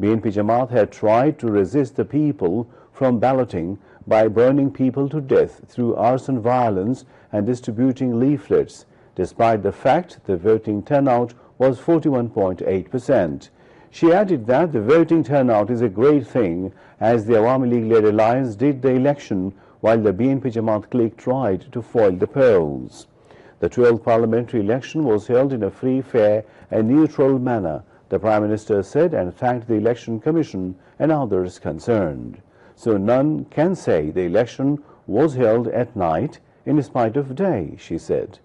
BNP Jamaat had tried to resist the people from balloting by burning people to death through arson violence and distributing leaflets, despite the fact the voting turnout was 41.8%. She added that the voting turnout is a great thing, as the Awami League-led alliance did the election while the BNP Jamaat clique tried to foil the polls. The 12th parliamentary election was held in a free, fair and neutral manner, the Prime Minister said, and thanked the Election Commission and others concerned. So none can say the election was held at night in spite of day, she said.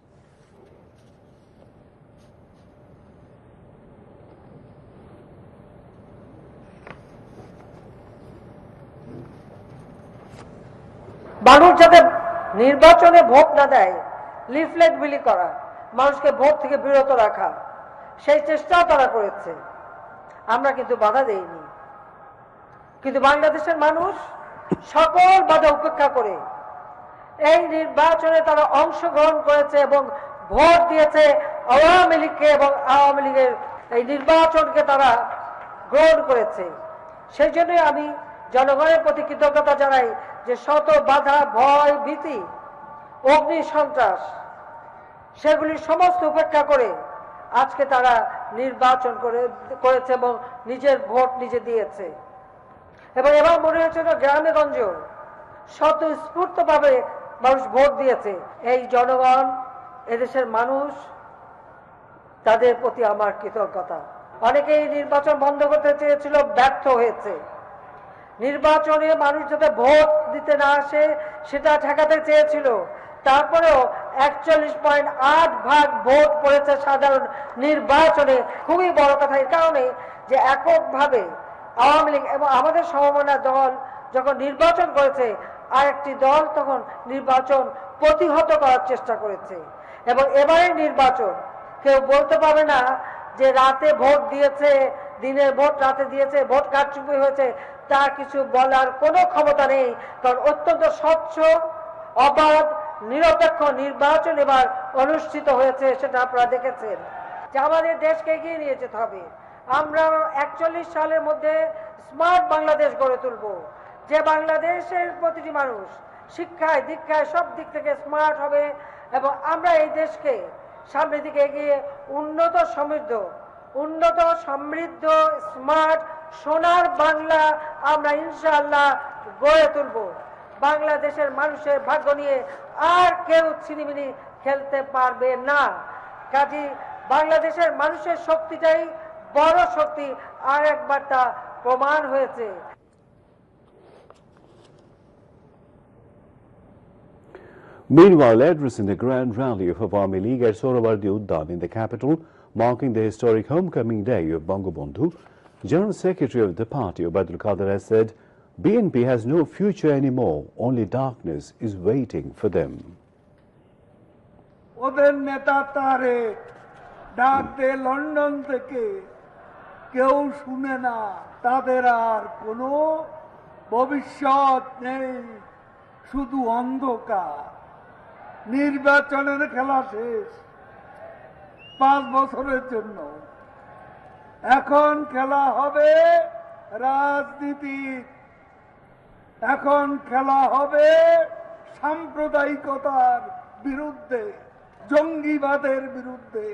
মানুষ যাতে নির্বাচনে vote না দেয়, leaflet বিলি করা, মানুষকে vote থেকে বিরত রাখা, সেই চেষ্টাও তারা করেছে। আমরা কিন্তু বাধা দেইনি। কিন্তু বাংলাদেশের মানুষ সকল বাধা উপেক্ষা করে এই নির্বাচনে তারা অংশগ্রহণ করেছে এবং ভোট দিয়েছে আওয়ামী লীগকে, এবং আওয়ামী লীগের এই নির্বাচনকে তারা গ্রহণ করেছে। সেই জন্যই আমি জনগণের প্রতি কৃতজ্ঞতা জানাই যে শত বাধা, ভয়, ভীতি, অগ্নি সন্ত্রাস সেগুলি সমস্ত উপেক্ষা করে আজকে তারা নির্বাচন করেছে এবং নিজের ভোট নিজে দিয়েছে। এবং এবার মনে হচ্ছে গ্রামে গঞ্জে স্বতঃস্ফূর্তভাবে মানুষ ভোট দিয়েছে। এই জনগণ, এদেশের মানুষ, তাদের প্রতি আমার কৃতজ্ঞতা। অনেকেই নির্বাচন বন্ধ করতে চেয়েছিল, ব্যর্থ হয়েছে। নির্বাচনে মানুষ যাতে ভোট দিতে না আসে সেটা ঠেকাতে চেয়েছিল, তারপরেও 41.8% ভোট পড়েছে সাধারণ নির্বাচনে। খুবই বড় কথা এর কারণে যে এককভাবে আওয়ামী লীগ এবং আমাদের সমমনা দল যখন নির্বাচন করেছে, আরেকটি দল তখন নির্বাচন প্রতিহত করার চেষ্টা করেছে। এবং এবারের নির্বাচন কেউ বলতে পারবে না যে রাতে ভোট দিয়েছে, দিনের ভোট রাতে দিয়েছে, ভোট কারচুপি হয়েছে, তা কিছু বলার কোনো ক্ষমতা নেই। কারণ অত্যন্ত স্বচ্ছ, অবাধ, নিরপেক্ষ নির্বাচন এবার অনুষ্ঠিত হয়েছে, সেটা আপনারা দেখেছেন। যে আমাদের দেশকে এগিয়ে নিয়ে যেতে হবে। আমরা 41 সালের মধ্যে স্মার্ট বাংলাদেশ গড়ে তুলব, যে বাংলাদেশের প্রতিটি মানুষ শিক্ষায়, দীক্ষায় সব দিক থেকে স্মার্ট হবে, এবং আমরা এই দেশকে সামনের দিকে এগিয়ে উন্নত সমৃদ্ধ স্মার্ট সোনার বাংলা আমরা ইনশাআল্লাহ গড়ে তুলব। বাংলাদেশের মানুষের ভাগ্য নিয়ে আর কেউ ছিনিমিনি খেলতে পারবে না। কাজী বাংলাদেশের মানুষের শক্তিটাই বড় শক্তি, আর একবার তা প্রমাণ হয়েছে। Meanwhile, addressing the grand rally of Awami League at Sohrawardi Uddan in the capital, marking the historic homecoming day of Bangabandhu, General Secretary of the party, Obaidul Qadir, has said BNP has no future anymore, only darkness is waiting for them. ওদের নেতা তারে ডাকতে London থেকে কেউ শুনে না, তাদের আর কোনো ভবিষ্যৎ নেই, শুধু অন্ধকার। নির্বাচনের খেলা শেষ 5 বছরের জন্য। এখন খেলা হবে রাজনীতির, এখন খেলা হবে সাম্প্রদায়িকতার বিরুদ্ধে, জঙ্গিবাদের বিরুদ্ধে,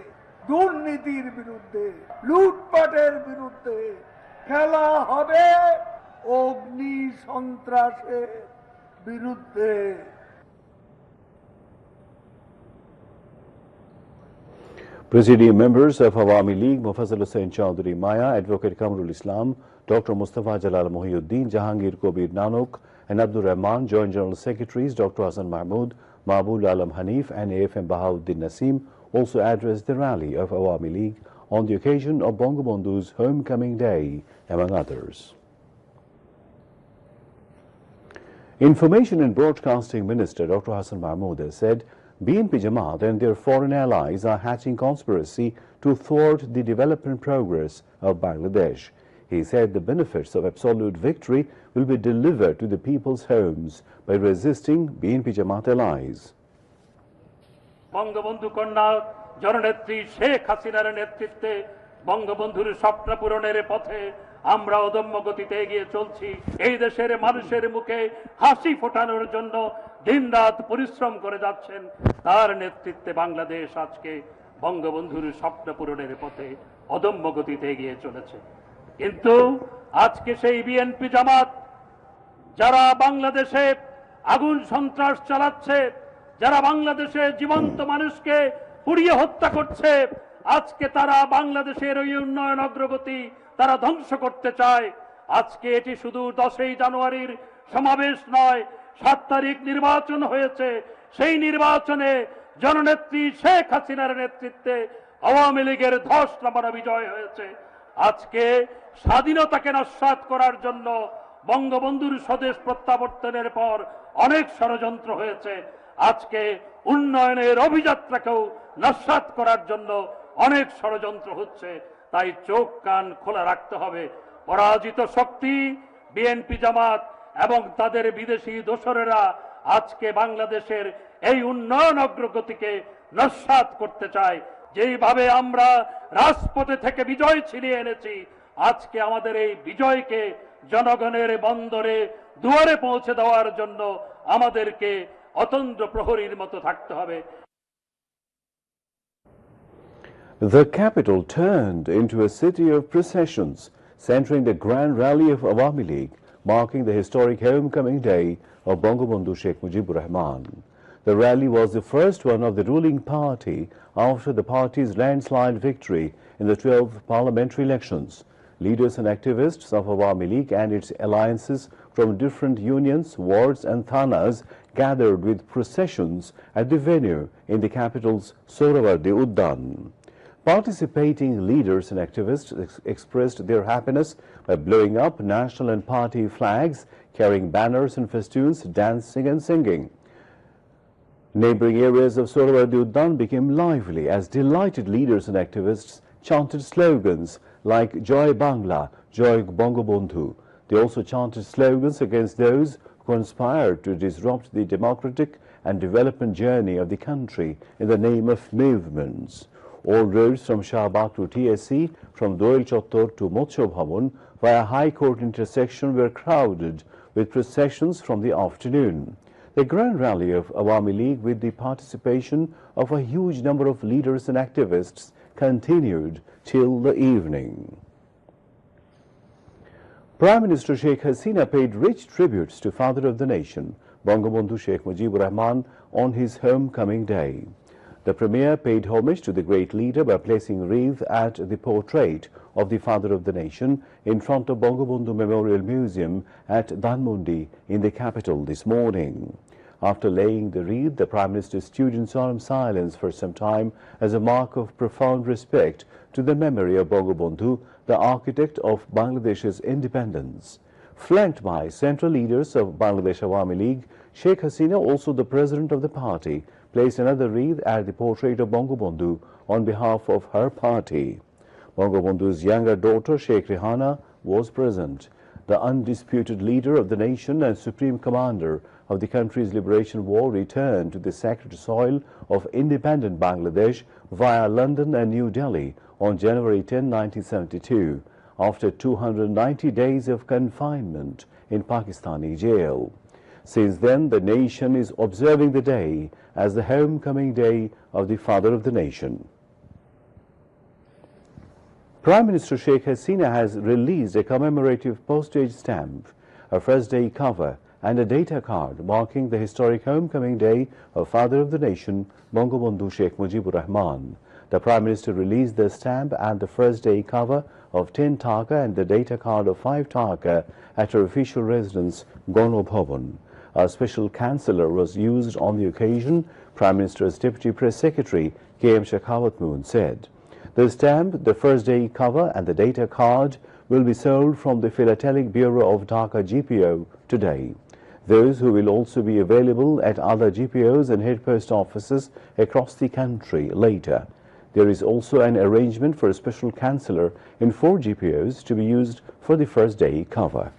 দুর্নীতির বিরুদ্ধে, লুটপাটের বিরুদ্ধে। খেলা হবে অগ্নি সন্ত্রাসের বিরুদ্ধে। Presidium members of Awami League, Mufazzal Hussain Chowdhury Maya, Advocate Kamrul Islam, Dr. Mustafa Jalal Mohiuddin, Jahangir Kobir Nanok, and Abdul Rahman, Joint General Secretaries Dr. Hassan Mahmood, Mahbul Alam Hanif, and AFM Bahauddin Nasim also addressed the rally of Awami League on the occasion of Bangabandhu's homecoming day, among others. Information and Broadcasting Minister Dr. Hassan Mahmood has said BNP Jamaat and their foreign allies are hatching conspiracy to thwart the development progress of Bangladesh. He said the benefits of absolute victory will be delivered to the people's homes by resisting BNP Jamaat allies. Bangabandhu কন্যা জননেত্রী শেখ হাসিনার নেতৃত্বে বঙ্গবন্ধুর স্বপ্ন পূরণের পথে আমরা অদম্য গতিতে এগিয়ে চলছি। এই দেশের মানুষের মুখে হাসি ফোটানোর জন্য দিনরাত পরিশ্রম করে যাচ্ছেন। তার নেতৃত্বে বাংলাদেশ আজকে বঙ্গবন্ধুর স্বপ্ন পূরণের পথে অদম্য গতিতে এগিয়ে চলেছে। কিন্তু আজকে সেই বিএনপি জামাত যারা বাংলাদেশে আগুন সন্ত্রাস চালাচ্ছে, যারা বাংলাদেশে জীবন্ত মানুষকে পুড়িয়ে হত্যা করছে, আজকে তারা বাংলাদেশের ওই উন্নয়ন অগ্রগতি তারা ধ্বংস করতে চায়। আজকে এটি শুধু 10ই জানুয়ারির সমাবেশ নয়, 7 তারিখ নির্বাচন হয়েছে। সেই নির্বাচনে জননেত্রী শেখ হাসিনার নেতৃত্বে আওয়ামী লীগের ধস নামানো বিজয় হয়েছে। আজকে স্বাধীনতাকে নস্যাৎ করার জন্য বঙ্গবন্ধুর স্বদেশ প্রত্যাবর্তনের পর অনেক ষড়যন্ত্র হয়েছে। আজকে উন্নয়নের অভিযাত্রাকেও নস্যাৎ করার জন্য অনেক ষড়যন্ত্র হচ্ছে। তাই চোখ কান খোলা রাখতে হবে। পরাজিত শক্তি বিএনপি জামাত এবং তাদের বিদেশি দোসরেরা আজকে বাংলাদেশের এই উন্নয়ন অগ্রগতিকে নস্যাৎ করতে চায়। যেইভাবে আমরা রাজপথে থেকে বিজয় ছিনিয়ে এনেছি, আজকে আমাদের এই বিজয়কে জনগণের বন্দরে দুয়ারে পৌঁছে দেওয়ার জন্য আমাদেরকে অতন্দ্র প্রহরীর মতো থাকতে হবে। The capital turned into a city of processions, centering the grand rally of Awami League, marking the historic homecoming day of Bangabandhu Sheikh Mujibur Rahman. The rally was the first one of the ruling party after the party's landslide victory in the 12th parliamentary elections. Leaders and activists of Awami League and its alliances from different unions, wards and thanas gathered with processions at the venue in the capital's Sohrawardi Uddan. Participating leaders and activists expressed their happiness by blowing up national and party flags, carrying banners and festoons, dancing and singing. Neighboring areas of Sohrawardi Uddan became lively as delighted leaders and activists chanted slogans like Joy Bangla, Joy Bangabandhu. They also chanted slogans against those who conspired to disrupt the democratic and development journey of the country in the name of movements. All roads from Shahbag to TSC, from Doel Chottor to Motsho Bhavan via High Court intersection were crowded with processions from the afternoon. The grand rally of Awami League, with the participation of a huge number of leaders and activists, continued till the evening. Prime Minister Sheikh Hasina paid rich tributes to Father of the Nation, Bangabandhu Sheikh Mujibur Rahman, on his homecoming day. The Premier paid homage to the great leader by placing wreath at the portrait of the Father of the Nation in front of Bangabandhu Memorial Museum at Dhanmondi in the capital this morning. After laying the wreath, the Prime Minister stood in solemn silence for some time as a mark of profound respect to the memory of Bangabandhu, the architect of Bangladesh's independence. Flanked by central leaders of Bangladesh Awami League, Sheikh Hasina, also the president of the party, placed another wreath at the portrait of Bangabandhu on behalf of her party. Bangabandhu's younger daughter, Sheikh Rehana, was present. The undisputed leader of the nation and supreme commander of the country's liberation war returned to the sacred soil of independent Bangladesh via London and New Delhi on January 10, 1972, after 290 days of confinement in Pakistani jail. Since then, the nation is observing the day as the homecoming day of the Father of the Nation. Prime Minister Sheikh Hasina has released a commemorative postage stamp, a first day cover and a data card marking the historic homecoming day of Father of the Nation, Bangabandhu Sheikh Mujibur Rahman. The Prime Minister released the stamp and the first day cover of 10 taka and the data card of 5 taka at her official residence, Gono Bhavan. A special canceller was used on the occasion, Prime Minister's Deputy Press Secretary K.M. Shekhawat Moon said. The stamp, the first day cover and the data card will be sold from the Philatelic Bureau of Dhaka GPO today. Those who will also be available at other GPOs and head post offices across the country later. There is also an arrangement for a special canceller in 4 GPOs to be used for the first day cover.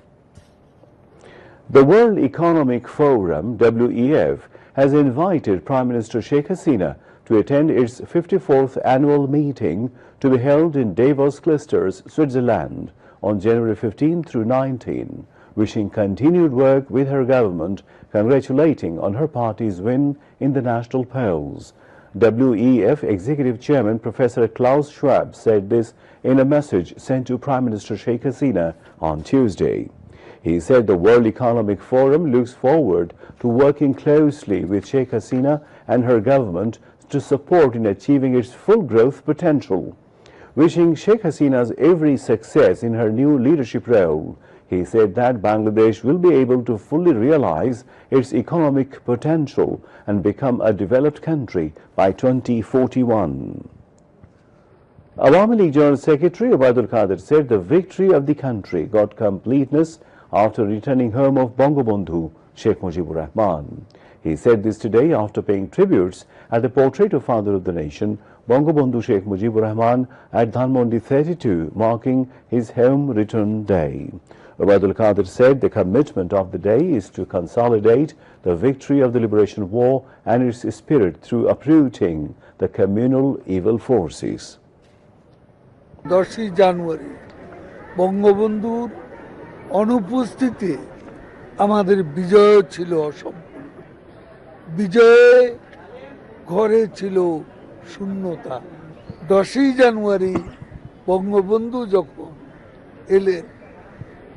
The World Economic Forum, WEF, has invited Prime Minister Sheikh Hasina to attend its 54th annual meeting to be held in Davos Clusters, Switzerland on January 15 through 19, wishing continued work with her government, congratulating on her party's win in the national polls. WEF Executive Chairman Professor Klaus Schwab said this in a message sent to Prime Minister Sheikh Hasina on Tuesday. He said the World Economic Forum looks forward to working closely with Sheikh Hasina and her government to support in achieving its full growth potential. Wishing Sheikh Hasina's every success in her new leadership role, he said that Bangladesh will be able to fully realize its economic potential and become a developed country by 2041. Awami League General Secretary Obaidul Qadir said the victory of the country got completeness after returning home of Bangabandhu Sheikh Mujibur Rahman. He said this today after paying tributes at the portrait of Father of the Nation, Bangabandhu Sheikh Mujibur Rahman, at Dhanmondi 32, marking his home return day. Obaidul Qadir said the commitment of the day is to consolidate the victory of the Liberation War and its spirit through uprooting the communal evil forces. 10 জানুয়ারি বঙ্গবন্ধুর অনুপস্থিতি আমাদের বিজয় ছিল অসম্পূর্ণ। বিজয়ে ঘরে ছিল শূন্যতা। 10 জানুয়ারি বঙ্গবন্ধু যখন এলেন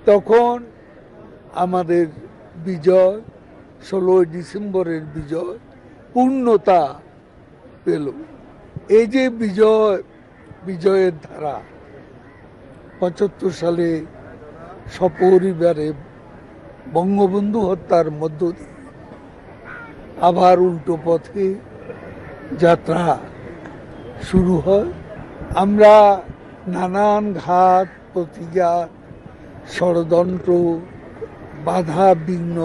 তখন আমাদের বিজয় 16 ডিসেম্বরের বিজয় পূর্ণতা পেল। এই যে বিজয়ের ধারা 75 সালে সপরিবারে বঙ্গবন্ধু হত্যার মধ্য দিয়ে আবার উল্টো পথে যাত্রা শুরু হয়। আমরা নানান ঘাত প্রতিঘাত ষড়যন্ত্র বাধা বিঘ্ন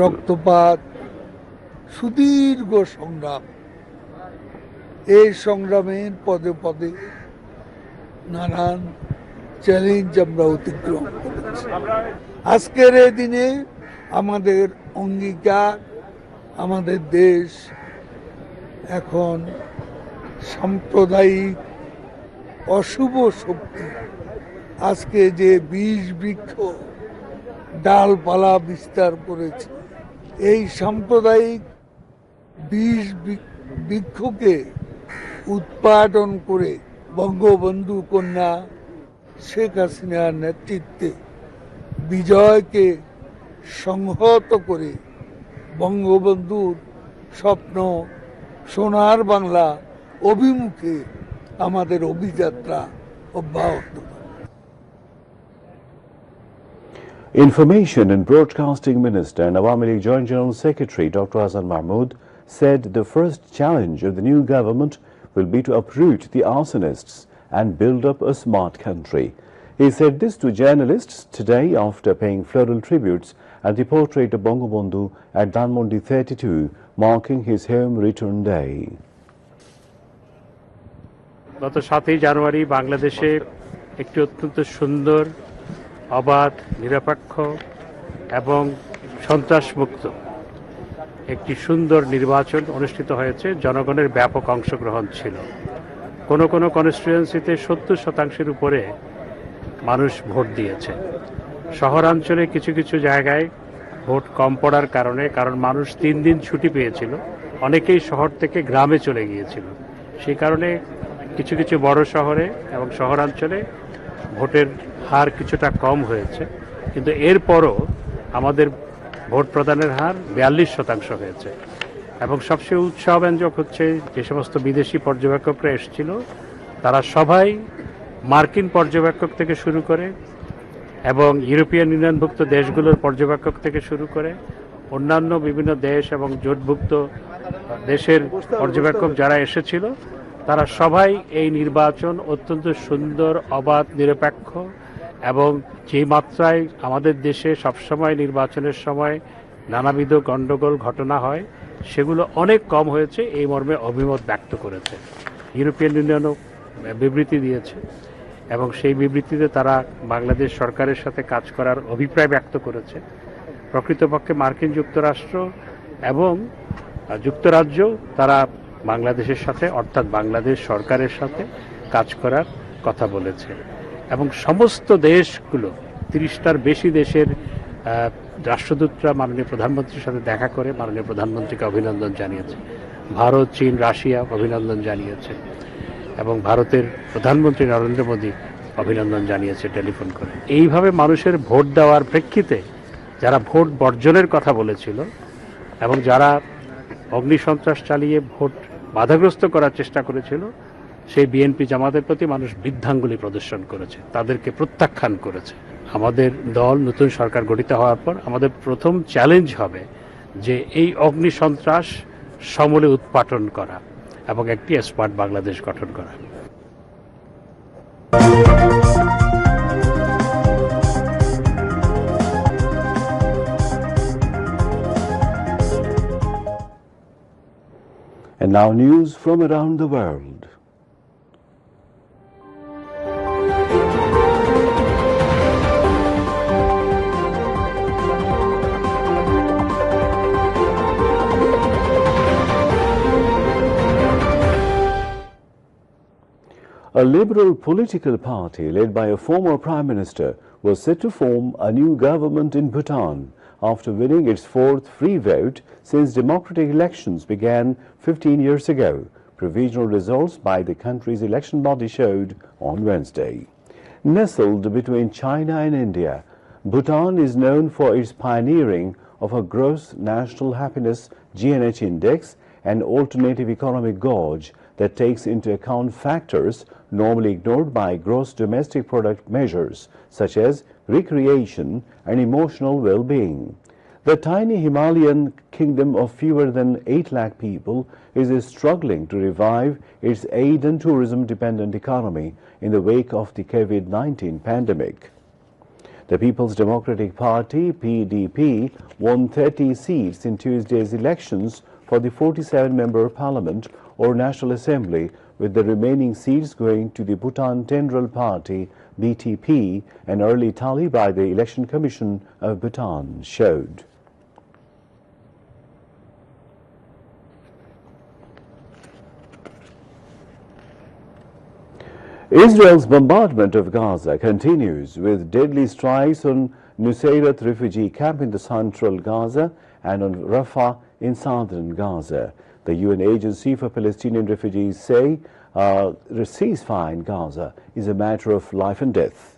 রক্তপাত সুদীর্ঘ সংগ্রাম, এই সংগ্রামের পদে পদে নানান চ্যালেঞ্জ আমরা অতিক্রম করেছি। আজকের এই দিনে আমাদের অঙ্গীকার, আমাদের দেশ এখন সাম্প্রদায়িক অশুভ শক্তি আজকে যে বিষ বৃক্ষ ডালপালা বিস্তার করেছে, এই সাম্প্রদায়িক বিষ বৃক্ষকে উৎপাদন করে বঙ্গবন্ধু কন্যা শেখ হাসিনার নেতৃত্বে বিজয়কে সংহত করে বঙ্গবন্ধুর স্বপ্ন সোনার বাংলা অভিমুখে আমাদের অভিযাত্রা অব্যাহত। Information and Broadcasting Minister and Awami League Joint General Secretary Dr. Hasan Mahmood said the first challenge of the new government will be to uproot the arsonists and build up a smart country. He said this to journalists today after paying floral tributes at the portrait of Bangabandhu at Dhanmondi 32, marking his home return day. গত 7 জানুয়ারি বাংলাদেশে একটি অত্যন্ত সুন্দর, অবাধ, নিরপেক্ষ এবং সন্ত্রাসমুক্ত একটি সুন্দর নির্বাচন অনুষ্ঠিত হয়েছে। জনগণের ব্যাপক অংশগ্রহণ ছিল। কোন কনস্টিটুয়েন্সিতে 70% উপরে মানুষ ভোট দিয়েছে। শহরাঞ্চলে কিছু কিছু জায়গায় ভোট কম পড়ার কারণে, কারণ মানুষ 3 দিন ছুটি পেয়েছিল, অনেকেই শহর থেকে গ্রামে চলে গিয়েছিল। সেই কারণে কিছু কিছু বড় শহরে এবং শহরাঞ্চলে ভোটের হার কিছুটা কম হয়েছে, কিন্তু এরপরও আমাদের ভোট প্রদানের হার 42% হয়েছে। এবং সবচেয়ে উৎসাহব্যঞ্জক হচ্ছে যে সমস্ত বিদেশি পর্যবেক্ষকরা এসেছিল তারা সবাই মার্কিন পর্যবেক্ষক থেকে শুরু করে এবং ইউরোপিয়ান ইউনিয়নভুক্ত দেশগুলোর পর্যবেক্ষক থেকে শুরু করে অন্যান্য বিভিন্ন দেশ এবং জোটভুক্ত দেশের পর্যবেক্ষক যারা এসেছিল তারা সবাই এই নির্বাচন অত্যন্ত সুন্দর, অবাধ, নিরপেক্ষ এবং যে মাত্রায় আমাদের দেশে সবসময় নির্বাচনের সময় নানাবিধ গণ্ডগোল ঘটনা হয় সেগুলো অনেক কম হয়েছে এই মর্মে অভিমত ব্যক্ত করেছে। ইউরোপিয়ান ইউনিয়নও বিবৃতি দিয়েছে এবং সেই বিবৃতিতে তারা বাংলাদেশ সরকারের সাথে কাজ করার অভিপ্রায় ব্যক্ত করেছে। প্রকৃতপক্ষে মার্কিন যুক্তরাষ্ট্র এবং যুক্তরাজ্য তারা বাংলাদেশের সাথে, অর্থাৎ বাংলাদেশ সরকারের সাথে কাজ করার কথা বলেছে। এবং সমস্ত দেশগুলো 30টার বেশি দেশের রাষ্ট্রদূতরা মাননীয় প্রধানমন্ত্রীর সাথে দেখা করে মাননীয় প্রধানমন্ত্রীকে অভিনন্দন জানিয়েছে। ভারত, চীন, রাশিয়া অভিনন্দন জানিয়েছে এবং ভারতের প্রধানমন্ত্রী নরেন্দ্র মোদী অভিনন্দন জানিয়েছে টেলিফোন করে। এইভাবে মানুষের ভোট দেওয়ার প্রেক্ষিতে যারা ভোট বর্জনের কথা বলেছিল এবং যারা অগ্নিসন্ত্রাস চালিয়ে ভোট বাধাগ্রস্ত করার চেষ্টা করেছিল, সেই বিএনপি জামাতের প্রতি মানুষ বৃদ্ধাঙ্গুলি প্রদর্শন করেছে, তাদেরকে প্রত্যাখ্যান করেছে। আমাদের দল নতুন সরকার গঠিত হওয়ার পর আমাদের প্রথম চ্যালেঞ্জ হবে যে এই অগ্নিসন্ত্রাস সমূলে উৎপাটন করা এবং একটি স্মার্ট বাংলাদেশ গঠন করা। And now news from around the world. A liberal political party led by a former prime minister was set to form a new government in Bhutan after winning its fourth free vote since democratic elections began 15 years ago, provisional results by the country's election body showed on Wednesday. Nestled between China and India, Bhutan is known for its pioneering of a gross national happiness GNH index, an alternative economic gauge that takes into account factors normally ignored by gross domestic product measures such as recreation and emotional well-being. The tiny Himalayan kingdom of fewer than 8 lakh people is struggling to revive its aid and tourism-dependent economy in the wake of the COVID-19 pandemic. The People's Democratic Party, PDP, won 30 seats in Tuesday's elections for the 47-member parliament or National Assembly, with the remaining seats going to the Bhutan Tendral Party, BTP, an early tally by the Election Commission of Bhutan showed. Israel's bombardment of Gaza continues with deadly strikes on Nusayrat refugee camp in the central Gaza and on Rafah in southern Gaza. The UN Agency for Palestinian Refugees say a ceasefire in Gaza is a matter of life and death.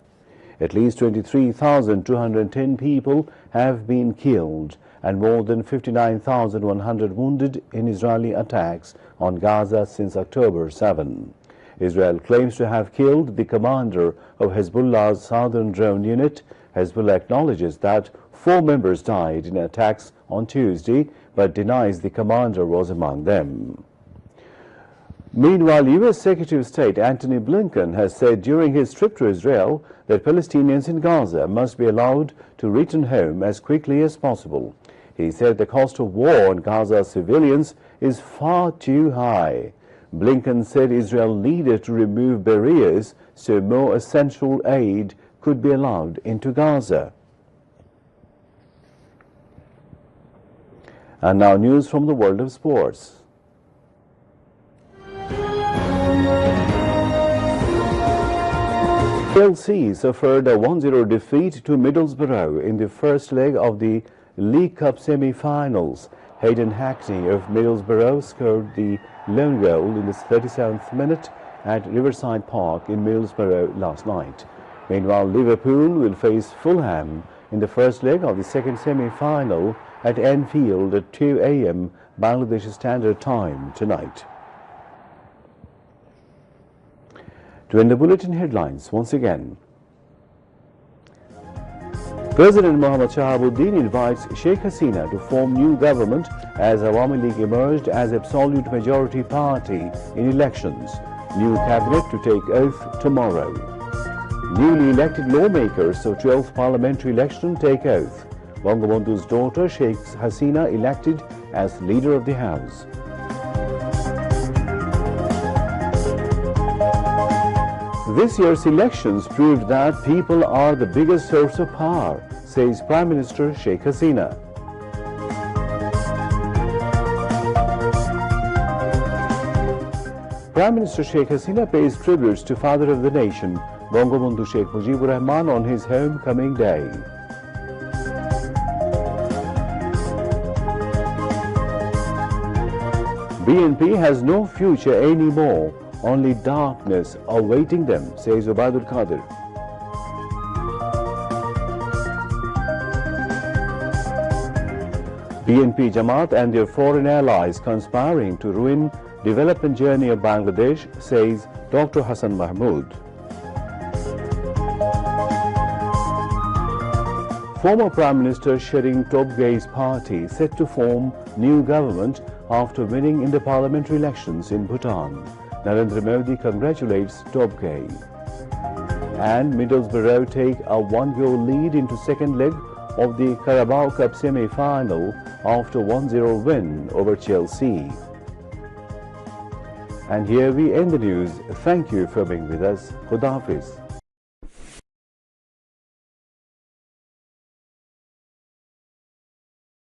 At least 23,210 people have been killed and more than 59,100 wounded in Israeli attacks on Gaza since October 7. Israel claims to have killed the commander of Hezbollah's southern drone unit. Hezbollah acknowledges that 4 members died in attacks on Tuesday, but denies the commander was among them. Meanwhile, U.S. Secretary of State Antony Blinken has said during his trip to Israel that Palestinians in Gaza must be allowed to return home as quickly as possible. He said the cost of war on Gaza's civilians is far too high. Blinken said Israel needed to remove barriers so more essential aid could be allowed into Gaza. And now news from the world of sports. Chelsea suffered a 1-0 defeat to Middlesbrough in the first leg of the League Cup semi-finals. Hayden Hackney of Middlesbrough scored the lone goal in the 37th minute at Riverside Park in Middlesbrough last night. Meanwhile, Liverpool will face Fulham in the first leg of the second semi-final at Anfield at 2 a.m. Bangladeshi Standard Time tonight. To end the bulletin headlines once again. President Mohammad Shahabuddin invites Sheikh Hasina to form new government as Awami League emerged as absolute majority party in elections. New cabinet to take oath tomorrow. Newly elected lawmakers of 12th parliamentary election take oath. Bangabandhu's daughter Sheikh Hasina elected as leader of the house. This year's elections proved that people are the biggest source of power, says Prime Minister Sheikh Hasina. Prime Minister Sheikh Hasina pays tributes to Father of the Nation, Bangabandhu Sheikh Mujibur Rahman on his homecoming day. BNP has no future anymore, only darkness awaiting them, says Ubaidul Qadir. BNP Jamaat and their foreign allies conspiring to ruin development journey of Bangladesh, says Dr. Hassan Mahmood. Former Prime Minister Shering Tobgay's party set to form new government after winning in the parliamentary elections in Bhutan. Narendra Modi congratulates Tobgay. And Middlesbrough take a 1-goal lead into second leg of the Carabao Cup semi-final after 1-0 win over Chelsea. And here we end the news. Thank you for being with us. Khuda Hafiz.